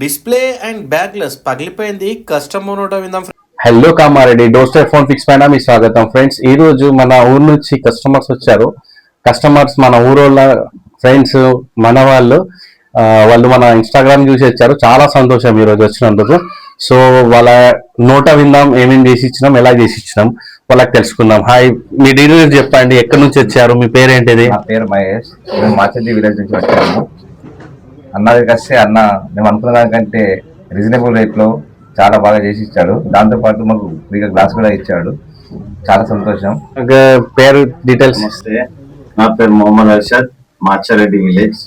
Display and backless పగిలిపోయింది. Customer విందాం. Hello Kamareddy door step phone fix పైన మీ స్వాగతం ఫ్రెండ్స్. ఈ రోజు మన ఊరు నుంచి కస్టమర్స్ వచ్చారు. కస్టమర్స్ మన ఊరోళ్ళ ఫ్రెండ్స్ మన వాళ్ళు వాళ్ళు మన ఇన్స్టాగ్రామ్ చూసి వచ్చారు. చాలా సంతోషం ఈ రోజు వచ్చినందుకు. సో వాళ్ళ నోట విందాం, ఏమేమి చేసి ఇచ్చినాం, ఎలా చేసి ఇచ్చినాం వాళ్ళకి తెలుసుకుందాం. హాయ్, మీ డీటెయిల్స్ చెప్పండి. ఎక్కడి నుంచి వచ్చారు, మీ పేరేంటిది? నా పేరు మహేష్. మేము మాచర్లి విలేజ్ నుంచి వచ్చాము. అన్న దగ్గరికి వస్తే అన్న మేము అనుకున్న దానికంటే రీజనబుల్ రేట్లో చాలా బాగా చేసి ఇచ్చాడు. దాంతోపాటు మాకు ఫ్రీగా గ్లాస్ కూడా ఇచ్చాడు. చాలా సంతోషం. పేరు డీటెయిల్స్? నమస్తే, నా పేరు మొహమ్మద్ అర్షద్, మాచారెడ్డి విలేజ్.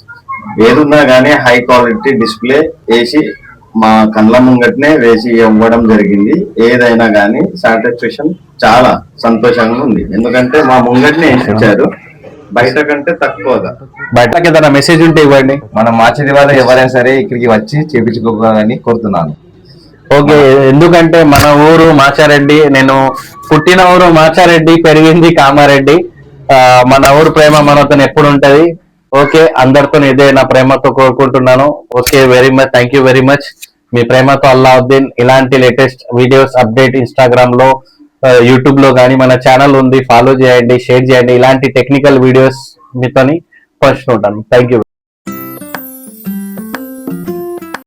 ఏదున్నా కానీ హై క్వాలిటీ డిస్ప్లే వేసి మా కళ్ళ ముంగట్నే వేసి ఇవ్వడం జరిగింది. ఏదైనా కానీ సాటిస్ఫాక్షన్ చాలా సంతోషంగా ఉంది. ఎందుకంటే మా ముంగట్నే వేసి ఇచ్చారు, బయట కంటే తక్కువగా. బయటకి ఏదైనా మెసేజ్ ఉంటే ఇవ్వండి. మన మాచర్లి వాళ్ళు ఎవరైనా సరే ఇక్కడికి వచ్చి చేపించుకోవాలని కోరుతున్నాను. ఓకే, ఎందుకంటే మన ఊరు మాచారెడ్డి, నేను పుట్టిన ఊరు మాచారెడ్డి, పెరిగింది కామారెడ్డి. మన ఊరు ప్రేమ మనతో ఎప్పుడు ఉంటది. ఓకే, అందరితో ఇదే నా ప్రేమతో కోరుకుంటున్నాను. Okay, very much, thank you very much. మీ ప్రేమతో అల్లావుద్దీన్. ఇలాంటి లేటెస్ట్ వీడియోస్ అప్డేట్ ఇన్స్టాగ్రామ్ లో, యూట్యూబ్ లో కానీ మన ఛానల్ ఉంది, ఫాలో చేయండి, షేర్ చేయండి. ఇలాంటి టెక్నికల్ వీడియోస్ మీతోని పంచుతుంటాను. Thank you.